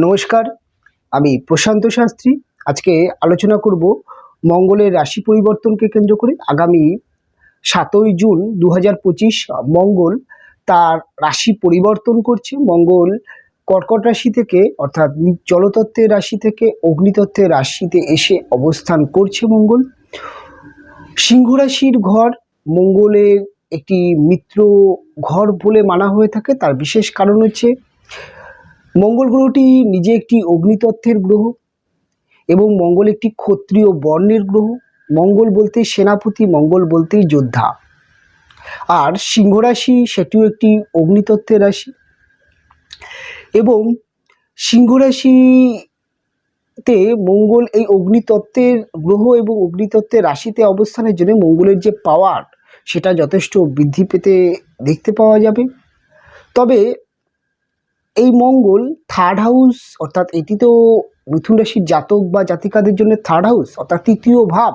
নমস্কার, আমি প্রশান্ত শাস্ত্রী। আজকে আলোচনা করব মঙ্গলের রাশি পরিবর্তনকে কেন্দ্র করে। আগামী 7ই জুন 2025 মঙ্গল তার রাশি পরিবর্তন করছে। মঙ্গল কর্কট রাশি থেকে অর্থাৎ জলতত্ত্বের রাশি থেকে অগ্নিতত্ত্বের রাশিতে এসে অবস্থান করছে। মঙ্গল সিংহ রাশির ঘর মঙ্গলের একটি মিত্র ঘর বলে মানা হয়ে থাকে। তার বিশেষ কারণ হচ্ছে মঙ্গল গ্রহটি নিজে একটি অগ্নিতত্ত্বের গ্রহ এবং মঙ্গল একটি ক্ষত্রিয় বর্ণের গ্রহ। মঙ্গল বলতে সেনাপতি, মঙ্গল বলতেই যোদ্ধা। আর সিংহ রাশি সেটিও একটি অগ্নিতত্ত্বের রাশি এবং সিংহ রাশিতে মঙ্গল এই অগ্নিতত্ত্বের গ্রহ এবং অগ্নিতত্ত্বের রাশিতে অবস্থানের জন্য মঙ্গলের যে পাওয়ার সেটা যথেষ্ট বৃদ্ধি পেতে দেখতে পাওয়া যাবে। তবে এই মঙ্গল থার্ড হাউস, অর্থাৎ এটি তো মিথুন রাশির জাতক বা জাতিকাদের জন্য থার্ড হাউস অর্থাৎ তৃতীয় ভাব,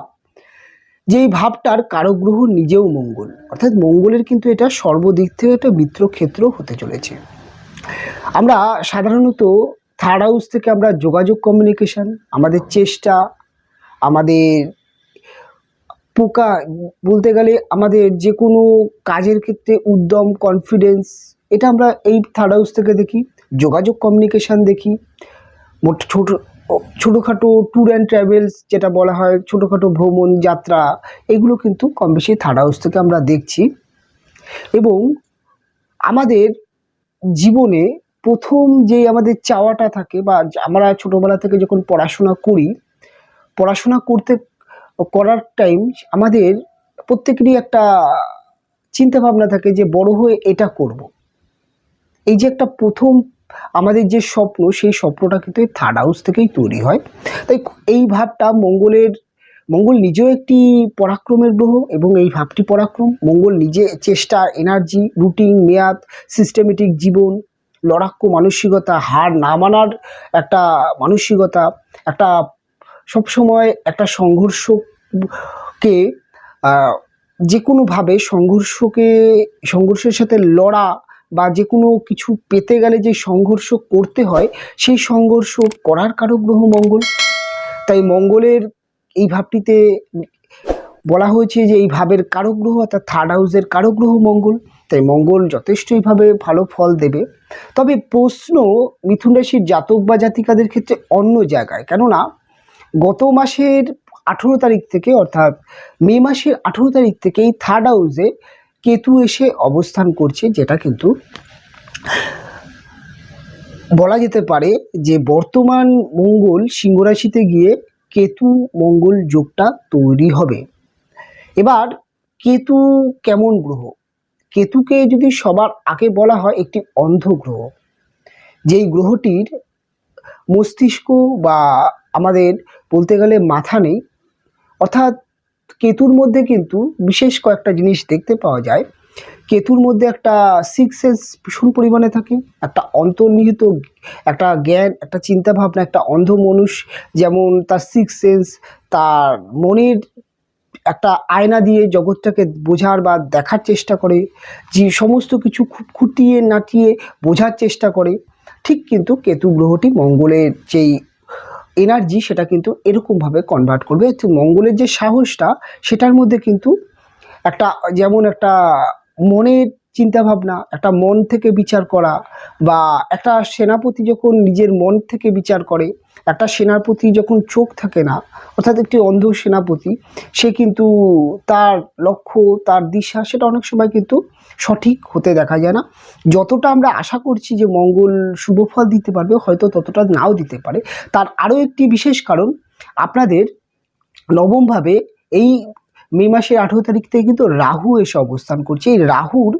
যেই ভাবটার কারক গ্রহ নিজেও মঙ্গল, অর্থাৎ মঙ্গলের কিন্তু এটা সর্বদিক থেকে একটা মিত্রক্ষেত্র হতে চলেছে। আমরা সাধারণত থার্ড হাউস থেকে আমরা যোগাযোগ, কমিউনিকেশন, আমাদের চেষ্টা, আমাদের পোকা বলতে গেলে আমাদের যে কোনো কাজের ক্ষেত্রে উদ্যম, কনফিডেন্স, এটা আমরা এই থার্ড হাউস থেকে দেখি। যোগাযোগ, কমিউনিকেশান দেখি। ছোটোখাটো ট্যুর অ্যান্ড ট্রাভেলস যেটা বলা হয়, ছোটোখাটো ভ্রমণ যাত্রা, এগুলো কিন্তু কম বেশি থার্ড হাউস থেকে আমরা দেখছি। এবং আমাদের জীবনে প্রথম যে আমাদের চাওয়াটা থাকে, বা আমরা ছোটোবেলা থেকে যখন পড়াশোনা করি, পড়াশোনা করার টাইম আমাদের প্রত্যেকেরই একটা চিন্তা ভাবনা থাকে যে বড় হয়ে এটা করব। এই যে একটা প্রথম আমাদের যে স্বপ্ন, সেই স্বপ্নটা কিন্তু এই থার্ড হাউস থেকেই তৈরি হয়। তাই এই ভাবটা মঙ্গল নিজেও একটি পরাক্রমের গ্রহ এবং এই ভাবটি পরাক্রম। মঙ্গল নিজে চেষ্টা, এনার্জি, রুটিন, মেয়াদ, সিস্টেমেটিক জীবন, লড়াক্য মানসিকতা, হার না মানার একটা মানসিকতা, একটা সবসময় একটা সংঘর্ষকে যে কোনোভাবে সংঘর্ষের সাথে লড়া, বা যে কোনো কিছু পেতে গেলে যে সংঘর্ষ করতে হয়, সেই সংঘর্ষ করার কারক গ্রহ মঙ্গল। তাই মঙ্গলের এই ভাবটিতে বলা হয়েছে যে এই ভাবের কারক গ্রহ অর্থাৎ থার্ড হাউসের কারক গ্রহ মঙ্গল। তাই মঙ্গল যথেষ্টইভাবে ভালো ফল দেবে। তবে প্রশ্ন মিথুন রাশির জাতক বা জাতিকাদের ক্ষেত্রে অন্য জায়গায়, কেননা গত মাসের 18 তারিখ থেকে অর্থাৎ মে মাসের 18 তারিখ থেকে এই থার্ড হাউসে কেতু এসে অবস্থান করছে, যেটা কিন্তু বলা যেতে পারে যে বর্তমান মঙ্গল সিংহ রাশিতে গিয়ে কেতু মঙ্গল যোগটা তৈরি হবে। এবার কেতু কেমন গ্রহ? কেতুকে যদি সবার আগে বলা হয় একটি অন্ধ গ্রহ, যেই গ্রহটির মস্তিষ্ক বা আমাদের বলতে গেলে মাথা নেই। অর্থাৎ কেতুর মধ্যে কিন্তু বিশেষ কয়েকটা জিনিস দেখতে পাওয়া যায়। কেতুর মধ্যে একটা সিক্স সেন্স ভীষণ পরিমাণে থাকে, একটা অন্তর্নিহিত একটা জ্ঞান, একটা চিন্তাভাবনা। একটা অন্ধ মানুষ যেমন তার সিক্স সেন্স, তার মনের একটা আয়না দিয়ে জগৎটাকে বোঝার বা দেখার চেষ্টা করে, যে সমস্ত কিছু খুব খুঁটিয়ে নাটিয়ে বোঝার চেষ্টা করে। ঠিক কিন্তু কেতু গ্রহটি মঙ্গলের যেই এনার্জি সেটা কিন্তু এরকমভাবে কনভার্ট করবে। মঙ্গলের যে সাহসটা সেটার মধ্যে কিন্তু একটা যেমন একটা মনের চিন্তাভাবনা, একটা মন থেকে বিচার করা, বা একটা সেনাপতি যখন নিজের মন থেকে বিচার করে, একটা সেনাপতি যখন চোখ থাকে না, অর্থাৎ একটি অন্ধ সেনাপতি, সে কিন্তু তার লক্ষ্য, তার দিশা সেটা অনেক সময় কিন্তু সঠিক হতে দেখা যায় না। যতটা আমরা আশা করছি যে মঙ্গল শুভফল দিতে পারবে, হয়তো ততটা নাও দিতে পারে। তার আরও একটি বিশেষ কারণ, আপনাদের নবমভাবে এই মে মাসের 18 তারিখ থেকে কিন্তু রাহু এসে অবস্থান করছে। এই রাহুর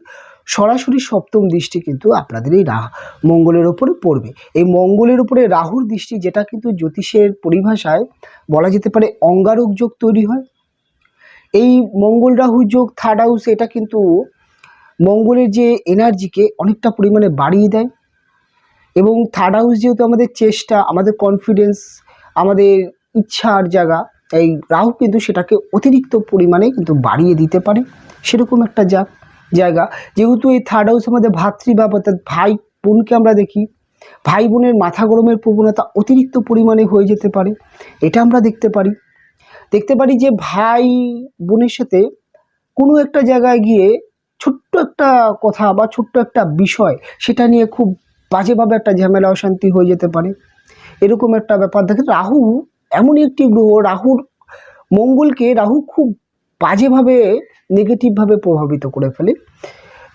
সরাসরি সপ্তম দৃষ্টি কিন্তু আপনাদের এই মঙ্গলের ওপরে পড়বে। এই মঙ্গলের উপরে রাহুর দৃষ্টি, যেটা কিন্তু জ্যোতিষের পরিভাষায় বলা যেতে পারে অঙ্গারক যোগ তৈরি হয়। এই মঙ্গল রাহু যোগ থার্ড হাউস, এটা কিন্তু মঙ্গলের যে এনার্জিকে অনেকটা পরিমাণে বাড়িয়ে দেয়। এবং থার্ড হাউস যেহেতু আমাদের চেষ্টা, আমাদের কনফিডেন্স, আমাদের ইচ্ছার জায়গা, এই রাহু কিন্তু সেটাকে অতিরিক্ত পরিমাণে কিন্তু বাড়িয়ে দিতে পারে। সেরকম একটা জায়গা, যেহেতু এই থার্ড হাউস আমাদের ভাতৃভাব অর্থাৎ ভাই বোনকে আমরা দেখি, ভাই বোনের মাথা গরমের প্রবণতা অতিরিক্ত পরিমাণে হয়ে যেতে পারে, এটা আমরা দেখতে পারি যে ভাই বোনের সাথে কোনো একটা জায়গায় গিয়ে ছোট্ট একটা কথা বা ছোট্ট একটা বিষয় সেটা নিয়ে খুব বাজেভাবে একটা ঝামেলা অশান্তি হয়ে যেতে পারে, এরকম একটা ব্যাপার দেখে। রাহু এমনই একটি গ্রহ, মঙ্গলকে রাহু খুব বাজেভাবে নেগেটিভভাবে প্রভাবিত করে ফেলে।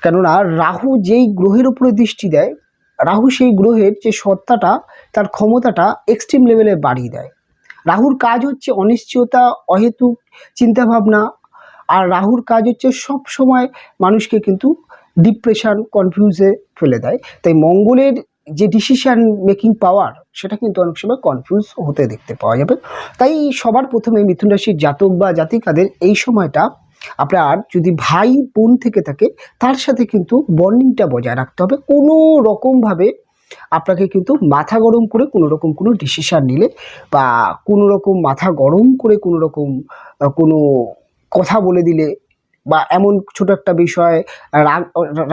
কেননা রাহু যেই গ্রহের উপরে দৃষ্টি দেয়, রাহু সেই গ্রহের যে সত্তাটা, তার ক্ষমতাটা এক্সট্রিম লেভেলে বাড়িয়ে দেয়। রাহুর কাজ হচ্ছে অনিশ্চয়তা, অহেতুক চিন্তাভাবনা, আর রাহুর কাজ হচ্ছে সব সময় মানুষকে কিন্তু ডিপ্রেশন, কনফিউজে ফেলে দেয়। তাই মঙ্গলের যে ডিসিশন মেকিং পাওয়ার, সেটা কিন্তু অনেক সময় কনফিউজ হতে দেখতে পাওয়া যাবে। তাই সবার প্রথমে মিথুন রাশির জাতক বা জাতিকাদের এই সময়টা আপনার যদি ভাই বোন থেকে থাকে, তার সাথে কিন্তু বন্ডিংটা বজায় রাখতে হবে। কোনো রকমভাবে আপনাকে কিন্তু মাথা গরম করে কোনো রকম কোনো ডিসিশান নিলে, বা কোনো রকম মাথা গরম করে কোনো রকম কোনো কথা বলে দিলে, বা এমন ছোট একটা বিষয়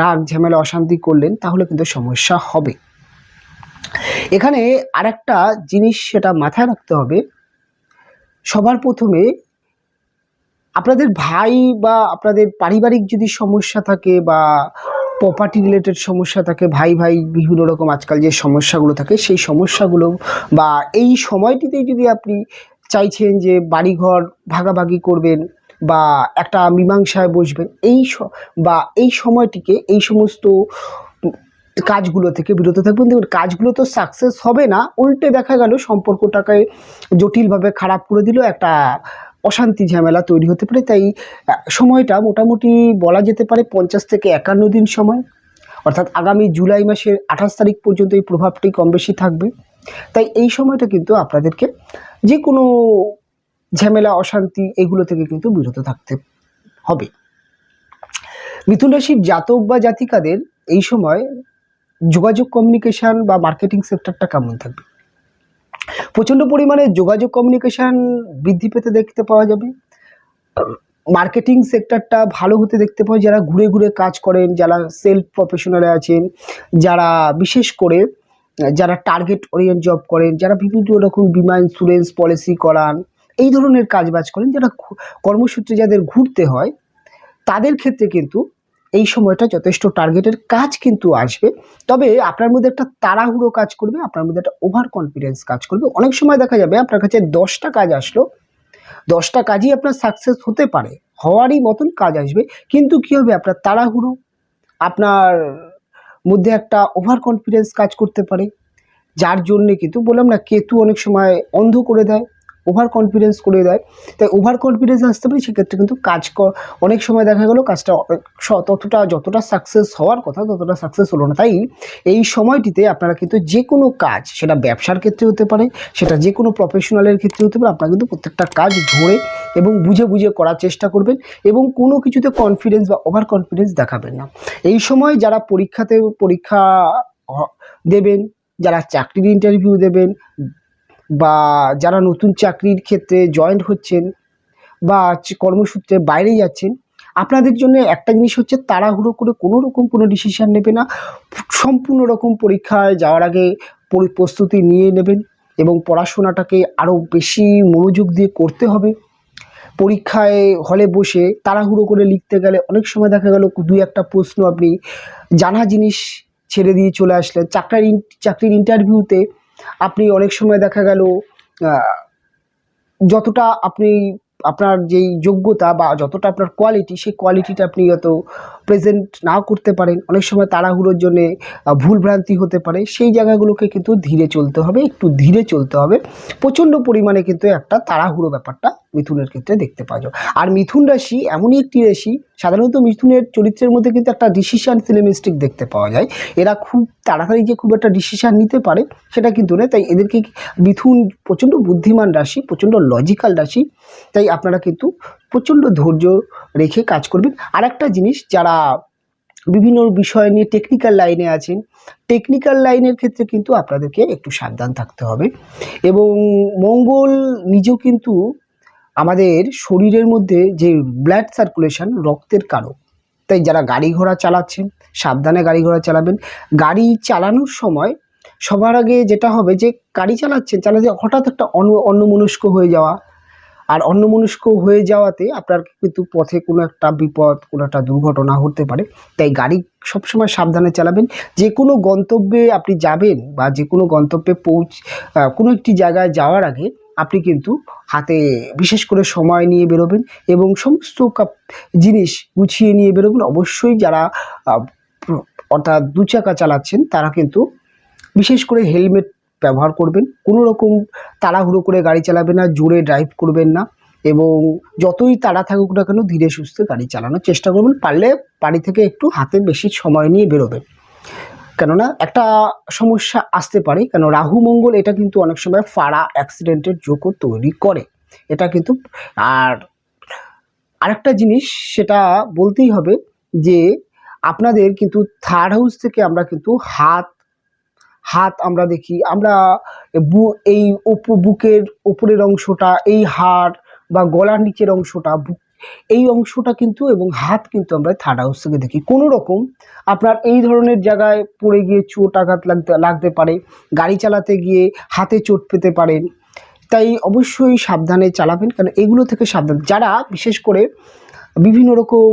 রাগ ঝামেলা অশান্তি করলেন, তাহলে কিন্তু সমস্যা হবে। এখানে আরেকটা জিনিস সেটা মাথায় রাখতে হবে, সবার প্রথমে আপনাদের ভাই বা আপনাদের পারিবারিক যদি সমস্যা থাকে বা প্রপার্টি রিলেটেড সমস্যা থাকে, ভাই বিভিন্ন রকম আজকাল যে সমস্যাগুলো থাকে, সেই সমস্যাগুলো বা এই সময়টিতেই যদি আপনি চাইছেন যে বাড়িঘর ভাগাভাগি করবেন বা একটা মীমাংসায় বসবেন, বা এই সময়টিকে এই সমস্ত কাজগুলো থেকে বিরত থাকবেন। দেখুন, কাজগুলো তো সাকসেস হবে না, উল্টে দেখা গেল সম্পর্কটাকে জটিলভাবে খারাপ করে দিল, একটা অশান্তি ঝামেলা তৈরি হতে পারে। তাই সময়টা মোটামুটি বলা যেতে পারে 50 থেকে 51 দিন সময়, অর্থাৎ আগামী জুলাই মাসের 28 তারিখ পর্যন্ত এই প্রভাবটি কম বেশি থাকবে। তাই এই সময়টা কিন্তু আপনাদেরকে যে কোনো ঝামেলা অশান্তি এগুলো থেকে কিন্তু বিরত থাকতে হবে। মিথুন রাশির জাতক বা জাতিকাদের এই সময় যোগাযোগ, কমিউনিকেশন বা মার্কেটিং সেক্টরটা কেমন থাকবে? প্রচণ্ড পরিমাণে যোগাযোগ, কমিউনিকেশন বৃদ্ধি পেতে দেখতে পাওয়া যাবে। মার্কেটিং সেক্টরটা ভালো হতে দেখতে পাওয়া, যারা ঘুরে ঘুরে কাজ করেন, যারা সেলফ প্রফেশনালে আছেন, যারা বিশেষ করে যারা টার্গেট ওরিয়েন্ট জব করেন, যারা বিভিন্ন রকম বিমা ইন্স্যুরেন্স পলিসি করান, এই ধরনের কাজবাজ করেন, যারা কর্মসূত্রে যাদের ঘুরতে হয়, তাদের ক্ষেত্রে কিন্তু এই সময়টা যথেষ্ট টার্গেটের কাজ কিন্তু আসবে। তবে আপনার মধ্যে একটা তাড়াহুড়ো কাজ করবে, আপনার মধ্যে একটা ওভার কনফিডেন্স কাজ করবে। অনেক সময় দেখা যাবে আপনার কাছে 10টা কাজ আসলো, 10টা কাজই আপনার সাকসেস হতে পারে, হওয়ারই মতন কাজ আসবে, কিন্তু কী হবে, আপনার তাড়াহুড়ো, আপনার মধ্যে একটা ওভার কনফিডেন্স কাজ করতে পারে, যার জন্যে কিন্তু বললাম না, কেতু অনেক সময় অন্ধ করে দেয়, ওভার কনফিডেন্স করে দেয়। তাই ওভার কনফিডেন্স আসতে পারে, সেক্ষেত্রে কিন্তু অনেক সময় দেখা গেলো কাজটা যতটা সাকসেস হওয়ার কথা ততটা সাকসেস হলো না। তাই এই সময়টিতে আপনারা কিন্তু যে কোনো কাজ, সেটা ব্যবসার ক্ষেত্রে হতে পারে, সেটা যে কোনো প্রফেশনালের ক্ষেত্রে হতে পারে, আপনারা কিন্তু প্রত্যেকটা কাজ ধরে এবং বুঝে করার চেষ্টা করবেন, এবং কোনো কিছুতে কনফিডেন্স বা ওভার কনফিডেন্স দেখাবেন না। এই সময় যারা পরীক্ষা দেবেন, যারা চাকরির ইন্টারভিউ দেবেন, বা যারা নতুন চাকরির ক্ষেত্রে জয়েন্ট হচ্ছেন বা কর্মসূত্রে বাইরে যাচ্ছেন, আপনাদের জন্য একটা জিনিস হচ্ছে, তাড়াহুড়ো করে কোনো রকম কোনো ডিসিশান নেবে না। সম্পূর্ণ রকম পরীক্ষায় যাওয়ার আগে প্রস্তুতি নিয়ে নেবেন, এবং পড়াশোনাটাকে আরও বেশি মনোযোগ দিয়ে করতে হবে। পরীক্ষায় হলে বসে তাড়াহুড়ো করে লিখতে গেলে অনেক সময় দেখা গেল 2-1টা প্রশ্ন আপনি জানা জিনিস ছেড়ে দিয়ে চলে আসলেন। চাকরির ইন্টারভিউতে আপনি অনেক সময় দেখা গেল যতটা আপনার যেই যোগ্যতা বা যতটা আপনার কোয়ালিটি, সেই কোয়ালিটিটা আপনি হয়তো প্রেজেন্ট নাও করতে পারেন। অনেক সময় তাড়াহুড়োর জন্যে ভুলভ্রান্তি হতে পারে, সেই জায়গাগুলোকে কিন্তু ধীরে চলতে হবে, একটু ধীরে চলতে হবে। প্রচণ্ড পরিমাণে কিন্তু একটা তাড়াহুড়ো ব্যাপারটা মিথুনের ক্ষেত্রে দেখতে পাওয়া যায়। আর মিথুন রাশি এমনই একটি রাশি, সাধারণত মিথুনের চরিত্রের মধ্যে কিন্তু একটা ডিসিশান সিনেমিস্টিক দেখতে পাওয়া যায়। এরা খুব তাড়াতাড়ি যে খুব একটা ডিসিশান নিতে পারে সেটা কিন্তু নয়। তাই এদেরকে মিথুন প্রচণ্ড বুদ্ধিমান রাশি, প্রচণ্ড লজিক্যাল রাশি। তাই আপনারা কিন্তু প্রচণ্ড ধৈর্য রেখে কাজ করবেন। আর একটা জিনিস, যারা বিভিন্ন বিষয় নিয়ে টেকনিক্যাল লাইনে আছেন, টেকনিক্যাল লাইনের ক্ষেত্রে কিন্তু আপনাদেরকে একটু সাবধান থাকতে হবে। এবং মঙ্গল নিজেও কিন্তু আমাদের শরীরের মধ্যে যে ব্লাড সার্কুলেশন, রক্তের কারক। তাই যারা গাড়ি ঘোড়া চালাচ্ছেন, সাবধানে গাড়ি ঘোড়া চালাবেন। গাড়ি চালানোর সময় সবার আগে যেটা হবে যে গাড়ি চালাতে হঠাৎ একটা অন্যমনস্ক হয়ে যাওয়া, আর অন্যমনস্ক হয়ে যাওয়াতে আপনার কিন্তু পথে কোনো একটা বিপদ, কোনো একটা দুর্ঘটনা হতে পারে। তাই গাড়ি সবসময় সাবধানে চালাবেন। যে কোনো গন্তব্যে আপনি যাবেন বা যে কোনো গন্তব্যে কোনো একটি জায়গায় যাওয়ার আগে আপনি কিন্তু হাতে বিশেষ করে সময় নিয়ে বেরোবেন এবং সমস্ত জিনিস গুছিয়ে নিয়ে বেরোবেন। অবশ্যই যারা অর্থাৎ দু চাকা চালাচ্ছেন তারা কিন্তু বিশেষ করে হেলমেট ব্যবহার করবেন। কোনো রকম তাড়াহুড়ো করে গাড়ি চালাবেন না, জোরে ড্রাইভ করবেন না এবং যতই তাড়া থাকুক না কেন ধীরে সুস্থে গাড়ি চালানোর চেষ্টা করবেন। পারলে বাড়ি থেকে একটু হাতে বেশি সময় নিয়ে বেরোবেন, কেননা একটা সমস্যা আসতে পারে। কেন রাহু মঙ্গল এটা কিন্তু অনেক সময় ফাড়া অ্যাক্সিডেন্টের যোগও তৈরি করে। এটা কিন্তু আর আরেকটা জিনিস সেটা বলতেই হবে যে আপনাদের কিন্তু থার্ড হাউস থেকে আমরা কিন্তু হাত আমরা দেখি, আমরা এই বুকের উপরের অংশটা, এই হাড় বা গলার নিচের অংশটা, এই অংশটা কিন্তু এবং হাত কিন্তু আমরা থার্ড হাউস থেকে দেখি। কোনো রকম আপনার এই ধরনের জায়গায় পড়ে গিয়ে চোট আঘাত লাগতে পারে, গাড়ি চালাতে গিয়ে হাতে চোট পেতে পারেন। তাই অবশ্যই সাবধানে চালাবেন, কারণ এগুলো থেকে সাবধান। যারা বিশেষ করে বিভিন্ন রকম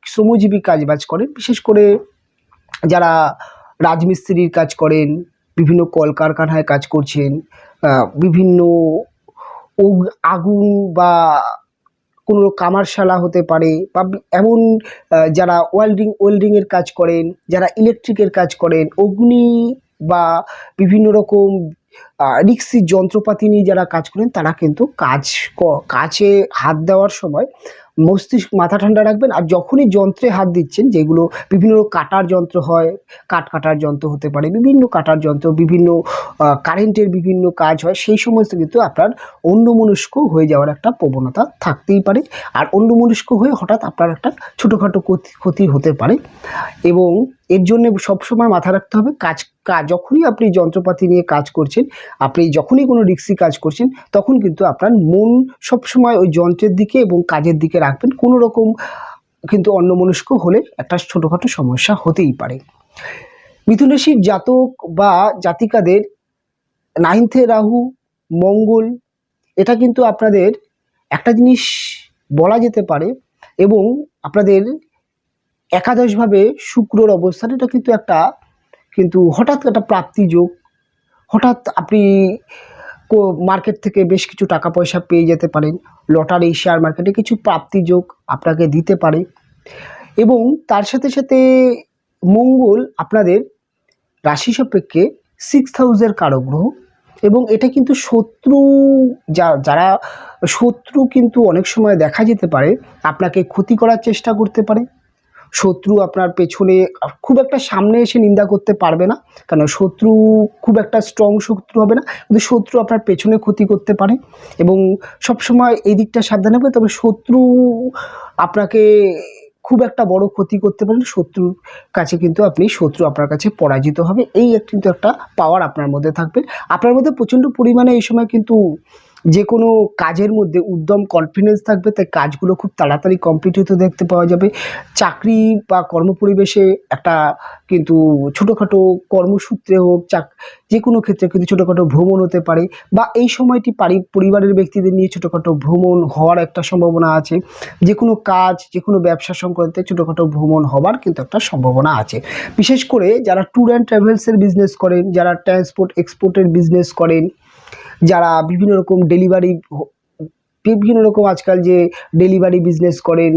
শ্রমজীবী কাজবাজ করেন, বিশেষ করে যারা রাজমিস্ত্রির কাজ করেন, বিভিন্ন কলকারখানায় কাজ করছেন, বিভিন্ন আগুন বা কোনো কামারশালা হতে পারে, বা এমন যারা ওয়েল্ডিংয়ের কাজ করেন, যারা ইলেকট্রিকের কাজ করেন, অগ্নি বা বিভিন্ন রকম রিক্সি যন্ত্রপাতি নিয়ে যারা কাজ করেন, তারা কিন্তু কাজে হাত দেওয়ার সময় মাথা ঠান্ডা রাখবেন। আর যখনই যন্ত্রে হাত দিচ্ছেন, যেগুলো বিভিন্ন কাটার যন্ত্র হয়, কাটার যন্ত্র হতে পারে, বিভিন্ন কাটার যন্ত্র, বিভিন্ন কারেন্টের বিভিন্ন কাজ হয়, সেই সমস্ত কিন্তু আপনার অন্যমনস্ক হয়ে যাওয়ার একটা প্রবণতা থাকতেই পারে। আর অন্যমনস্ক হয়ে হঠাৎ আপনার একটা ছোটোখাটো ক্ষতি হতে পারে এবং এর জন্য সবসময় মাথা রাখতে হবে যখনই আপনি যন্ত্রপাতি নিয়ে কাজ করছেন, আপনি যখনই কোনো রিক্সি কাজ করছেন, তখন কিন্তু আপনার মন সবসময় ওই যন্ত্রের দিকে এবং কাজের দিকে রাখবেন। কোনো রকম কিন্তু অন্যমনস্ক হলে একটা ছোটোখাটো সমস্যা হতেই পারে। মিথুন রাশির জাতক বা জাতিকাদের 9th রাহু মঙ্গল, এটা কিন্তু আপনাদের একটা জিনিস বলা যেতে পারে, এবং আপনাদের একাদশভাবে শুক্রর অবস্থান, এটা কিন্তু হঠাৎ একটা প্রাপ্তি যোগ। হঠাৎ আপনি মার্কেট থেকে বেশ কিছু টাকা পয়সা পেয়ে যেতে পারেন, লটারি, শেয়ার মার্কেটে কিছু প্রাপ্তি যোগ আপনাকে দিতে পারে। এবং তার সাথে সাথে মঙ্গল আপনাদের রাশি সাপেক্ষে 6th হাউসের কারক গ্রহ, এবং এটা কিন্তু যারা শত্রু কিন্তু অনেক সময় দেখা যেতে পারে আপনাকে ক্ষতি করার চেষ্টা করতে পারে। শত্রু আপনার পেছনে খুব একটা সামনে এসে নিন্দা করতে পারবে না, কারণ শত্রু খুব একটা স্ট্রং শত্রু হবে না, কিন্তু শত্রু আপনার পেছনে ক্ষতি করতে পারে। এবং সবসময় এই দিকটা সাবধান হবে। তবে শত্রু আপনাকে খুব একটা বড় ক্ষতি করতে পারেন, শত্রুর কাছে কিন্তু শত্রু আপনার কাছে পরাজিত হবে। এই কিন্তু একটা পাওয়ার আপনার মধ্যে থাকবে। আপনার মধ্যে প্রচণ্ড পরিমাণে এই সময় কিন্তু যে কোনো কাজের মধ্যে উদ্যম, কনফিডেন্স থাকবে, তাই কাজগুলো খুব তাড়াতাড়ি কমপ্লিট হতে দেখতে পাওয়া যাবে। চাকরি বা কর্মপরিবেশে একটা কিন্তু ছোটোখাটো কর্মসূত্রে হোক, যে কোনো ক্ষেত্রে কিন্তু ছোটোখাটো ভ্রমণ হতে পারে, বা এই সময়টি পরিবারের ব্যক্তিদের নিয়ে ছোটোখাটো ভ্রমণ হওয়ার একটা সম্ভাবনা আছে। যে কোনো কাজ, যে কোনো ব্যবসা সংক্রান্তে ছোটোখাটো ভ্রমণ হওয়ার কিন্তু একটা সম্ভাবনা আছে। বিশেষ করে যারা ট্যুর অ্যান্ড ট্রাভেলসের বিজনেস করেন, যারা ট্রান্সপোর্ট এক্সপোর্টের বিজনেস করেন, যারা বিভিন্ন রকম আজকাল যে ডেলিভারি বিজনেস করেন,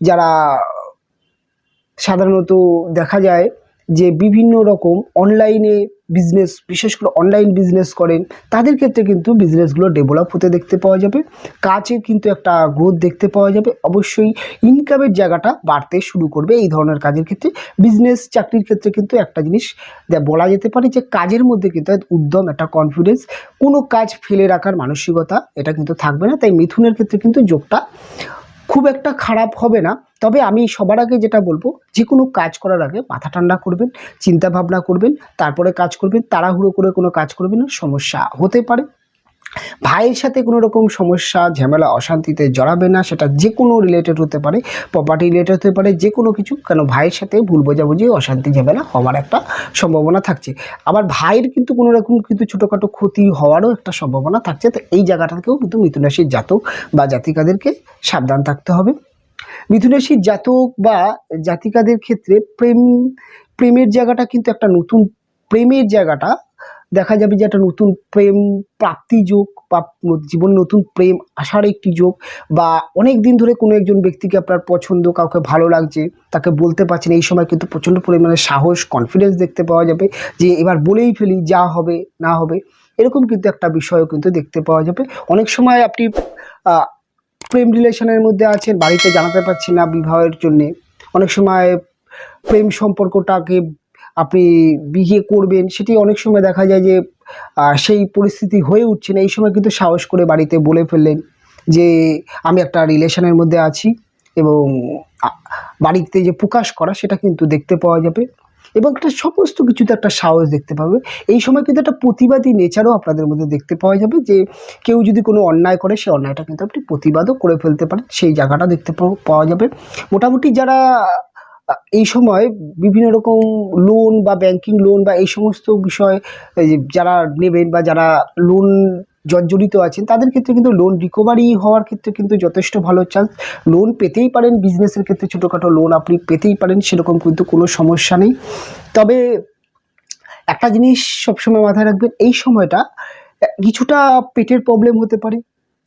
যারা সাধারণত দেখা যায় যে বিভিন্ন রকম অনলাইনে বিজনেস, বিশেষ করে অনলাইন বিজনেস করেন, তাদের ক্ষেত্রে কিন্তু বিজনেসগুলো ডেভেলপ হতে দেখতে পাওয়া যাবে। কাজের কিন্তু একটা গ্রোথ দেখতে পাওয়া যাবে। অবশ্যই ইনকামের জায়গাটা বাড়তে শুরু করবে এই ধরনের কাজের ক্ষেত্রে। বিজনেস, চাকরির ক্ষেত্রে কিন্তু একটা জিনিস বলা যেতে পারে যে কাজের মধ্যে কিন্তু উদ্যম, একটা কনফিডেন্স, কোনো কাজ ফেলে রাখার মানসিকতা এটা কিন্তু থাকবে না। তাই মিথুনের ক্ষেত্রে কিন্তু যোগটা খুব একটা খারাপ হবে না। তবে আমি সবার আগে যেটা বলবো, যে কোনো কাজ করার আগে মাথা ঠান্ডা করবেন, চিন্তা ভাবনা করবেন, তারপরে কাজ করবেন। তাড়াহুড়ো করে কোনো কাজ করবেন না, সমস্যা হতে পারে। ভাইয়ের সাথে কোনো রকম সমস্যা ঝামেলা অশান্তিতে জড়াবে না, সেটা যে কোনো রিলেটেড হতে পারে, প্রপার্টি রিলেটেড হতে পারে, যে কোনো কিছু, কেন ভাইয়ের সাথে ভুল বোঝাবুঝি অশান্তি ঝামেলা হওয়ার একটা সম্ভাবনা থাকছে। আবার ভাইয়ের কিন্তু কোনো রকম কিন্তু ছোটোখাটো ক্ষতি হওয়ারও একটা সম্ভাবনা থাকছে। তো এই জায়গাটাকেও কিন্তু মিথুন রাশির জাতক বা জাতিকাদেরকে সাবধান থাকতে হবে। মিথুন রাশির জাতক বা জাতিকাদের ক্ষেত্রে প্রেমের জায়গাটা কিন্তু একটা নতুন প্রেমের জায়গাটা দেখা যাবে যে একটা নতুন প্রেম প্রাপ্তি যোগ বা জীবনে নতুন প্রেম আসার একটি যোগ, বা অনেক দিন ধরে কোনো একজন ব্যক্তিকে আপনার পছন্দ, কাউকে ভালো লাগছে, তাকে বলতে পারছেন, এই সময় কিন্তু প্রচণ্ড পরিমাণে সাহস কনফিডেন্স দেখতে পাওয়া যাবে যে এবার বলেই ফেলি, যা হবে না হবে, এরকম কিন্তু একটা বিষয়ও কিন্তু দেখতে পাওয়া যাবে। অনেক সময় আপনি প্রেম রিলেশনের মধ্যে আছেন, বাড়িতে জানাতে পারছি না বিবাহের জন্যে, অনেক সময় প্রেম সম্পর্কটাকে আপনি বিয়ে করবেন, সেটি অনেক সময় দেখা যায় যে সেই পরিস্থিতি হয়ে উঠছে না। এই সময় কিন্তু সাহস করে বাড়িতে বলে ফেললেন যে আমি একটা রিলেশনের মধ্যে আছি, এবং বাড়িতে যে প্রকাশ করা সেটা কিন্তু দেখতে পাওয়া যাবে, এবং একটা সমস্ত কিছুতে একটা সাহস দেখতে পাবে। এই সময় কিন্তু একটা প্রতিবাদী নেচারও আপনাদের মধ্যে দেখতে পাওয়া যাবে, যে কেউ যদি কোনো অন্যায় করে সেই অন্যায়টা কিন্তু আপনি প্রতিবাদও করে ফেলতে পারেন, সেই জায়গাটা দেখতে পাওয়া যাবে। মোটামুটি যারা এই সময় বিভিন্ন রকম লোন বা ব্যাংকিং লোন বা এই সমস্ত বিষয় যারা নেবেন বা যারা লোন জর্জরিত আছেন, তাদের ক্ষেত্রে কিন্তু লোন রিকভারি হওয়ার ক্ষেত্রে কিন্তু যথেষ্ট ভালো চান্স। লোন পেতেই পারেন, বিজনেসের ক্ষেত্রে ছোটোখাটো লোন আপনি পেতেই পারেন, সেরকম কিন্তু কোনো সমস্যা নেই। তবে একটা জিনিস সবসময় মাথায় রাখবেন, এই সময়টা কিছুটা পেটের প্রবলেম হতে পারে,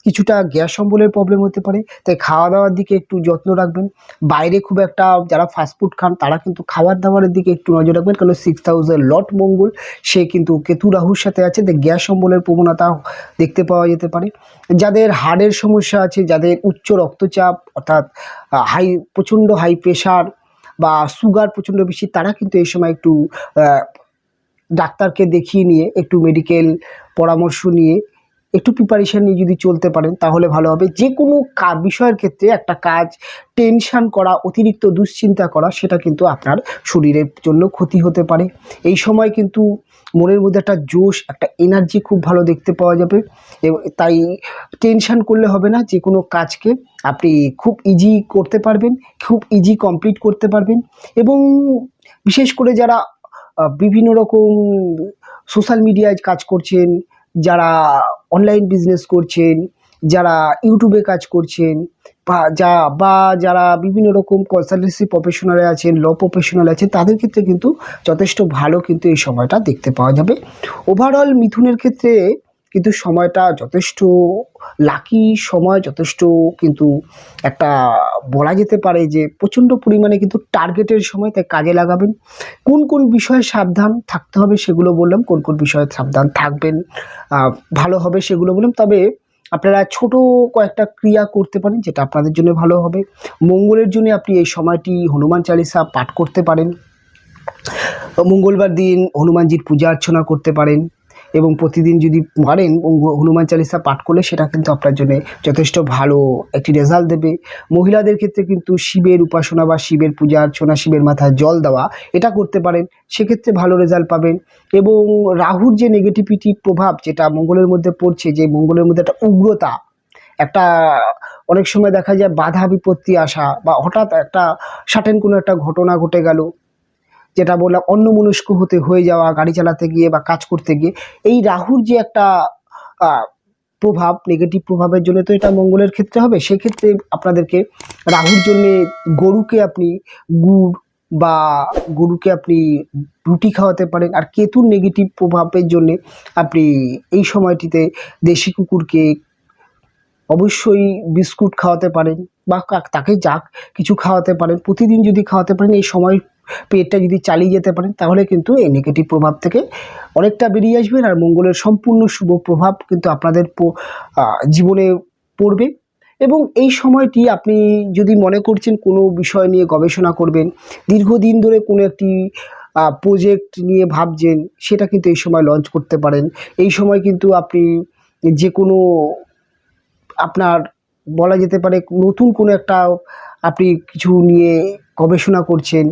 কিছুটা গ্যাস অম্বলের প্রবলেম হতে পারে, তাই খাওয়া দাওয়ার দিকে একটু যত্ন রাখবেন। বাইরে খুব একটা যারা ফাস্টফুড খান তারা কিন্তু খাবার দাবারের দিকে একটু নজর রাখবেন, কারণ 6 হাউসের লর্ড মঙ্গল সে কিন্তু কেতু রাহুর সাথে আছে, তাই গ্যাস অম্বলের প্রবণতা দেখতে পাওয়া যেতে পারে। যাদের হার্টের সমস্যা আছে, যাদের উচ্চ রক্তচাপ অর্থাৎ প্রচণ্ড হাই প্রেশার বা সুগার প্রচণ্ড বেশি, তারা কিন্তু এই সময় একটু ডাক্তারকে দেখিয়ে নিয়ে একটু মেডিকেল পরামর্শ নিয়ে একটু প্রিপারেশান নিয়ে যদি চলতে পারেন তাহলে ভালো হবে। যে কোনো বিষয়ের ক্ষেত্রে একটা কাজ টেনশান করা, অতিরিক্ত দুশ্চিন্তা করা, সেটা কিন্তু আপনার শরীরের জন্য ক্ষতি হতে পারে। এই সময় কিন্তু মনের মধ্যে একটা জোশ, একটা এনার্জি খুব ভালো দেখতে পাওয়া যাবে, তাই টেনশান করলে হবে না। যে কোনো কাজকে আপনি খুব ইজি করতে পারবেন, খুব ইজি কমপ্লিট করতে পারবেন। এবং বিশেষ করে যারা বিভিন্ন রকম সোশ্যাল মিডিয়ায় কাজ করছেন, যারা অনলাইন বিজনেস করছেন, যারা ইউটিউবে কাজ করছেন, বা যারা বিভিন্ন রকম কনসালটেন্সি প্রফেশনালে আছেন, ল প্রফেশনাল আছেন, তাদের ক্ষেত্রে কিন্তু যথেষ্ট ভালো কিন্তু এই সময়টা দেখতে পাওয়া যাবে। ওভারঅল মিথুনের ক্ষেত্রে কিন্তু সময়টা যথেষ্ট লাকি সময়, যথেষ্ট কিন্তু একটা বলা যেতে পারে যে প্রচণ্ড পরিমাণে কিন্তু টার্গেটের সময়, তাই কাজে লাগাবেন। কোন কোন বিষয়ে সাবধান থাকতে হবে সেগুলো বললাম, কোন কোন বিষয়ে সাবধান থাকবেন ভালো হবে সেগুলো বললাম। তবে আপনারা ছোট কয়েকটা ক্রিয়া করতে পারেন যেটা আপনাদের জন্য ভালো হবে। মঙ্গলের জন্য আপনি এই সময়টি হনুমান চালিসা পাঠ করতে পারেন, মঙ্গলবার দিন হনুমানজির পূজা অর্চনা করতে পারেন, এবং প্রতিদিন যদি পারেন হনুমান চালিসা পাঠ করলে সেটা কিন্তু আপনার জন্য যথেষ্ট ভালো একটি রেজাল্ট দেবে। মহিলাদের ক্ষেত্রে কিন্তু শিবের উপাসনা বা শিবের পূজা অর্চনা, শিবের মাথায় জল দেওয়া, এটা করতে পারেন, সেক্ষেত্রে ভালো রেজাল্ট পাবেন। এবং রাহুর যে নেগেটিভিটি প্রভাব যেটা মঙ্গলের মধ্যে পড়ছে, যে মঙ্গলের মধ্যে একটা উগ্রতা, একটা অনেক সময় দেখা যায় বাধা বিপত্তি আসা, বা হঠাৎ একটা সার্টেন কোনো একটা ঘটনা ঘটে গেল, যেটা বললাম অন্যমনস্ক হয়ে যাওয়া গাড়ি চালাতে গিয়ে বা কাজ করতে গিয়ে, এই রাহুর যে একটা প্রভাব, নেগেটিভ প্রভাবের জন্য তো এটা মঙ্গলের ক্ষেত্রে হবে। সেক্ষেত্রে আপনাদেরকে রাহুর জন্যে গরুকে আপনি গুড় বা গরুকে আপনি রুটি খাওয়াতে পারেন। আর কেতুর নেগেটিভ প্রভাবের জন্যে আপনি এই সময়টিতে দেশি কুকুরকে অবশ্যই বিস্কুট খাওয়াতে পারেন, বা তাকে যা কিছু খাওয়াতে পারেন, প্রতিদিন যদি খাওয়াতে পারেন, এই সময় পেটটা যদি চালিয়ে যেতে পারেন, তাহলে কিন্তু এই নেগেটিভ প্রভাব থেকে অনেকটা বেরিয়ে আসবেন, আর মঙ্গলের সম্পূর্ণ শুভ প্রভাব কিন্তু আপনাদের জীবনে পড়বে। এবং এই সময়টি আপনি যদি মনে করছেন কোনো বিষয় নিয়ে গবেষণা করবেন, দীর্ঘদিন ধরে কোনো একটি প্রজেক্ট নিয়ে ভাবছেন, সেটা কিন্তু এই সময় লঞ্চ করতে পারেন। এই সময় কিন্তু আপনি যে কোনো আপনার বলা যেতে পারে নতুন কোনো একটা আপনি কিছু নিয়ে গবেষণা করছেন,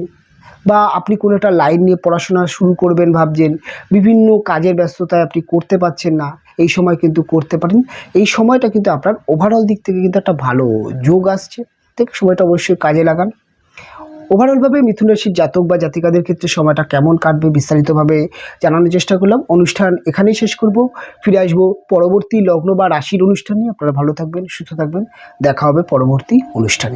বা আপনি কোনো একটা লাইন নিয়ে পড়াশোনা শুরু করবেন ভাবছেন, বিভিন্ন কাজের ব্যস্ততায় আপনি করতে পারছেন না, এই সময় কিন্তু করতে পারেন। এই সময়টা কিন্তু আপনার ওভারঅল দিক থেকে কিন্তু একটা ভালো যোগ আসছে, ঠিক সময়টা অবশ্যই কাজে লাগান। ওভারঅলভাবে মিথুন রাশির জাতক বা জাতিকাদের ক্ষেত্রে সময়টা কেমন কাটবে বিস্তারিতভাবে জানানোর চেষ্টা করলাম। অনুষ্ঠান এখানেই শেষ করব, ফিরে আসবো পরবর্তী লগ্ন বা রাশির অনুষ্ঠান নিয়ে। আপনারা ভালো থাকবেন, সুস্থ থাকবেন, দেখা হবে পরবর্তী অনুষ্ঠানে।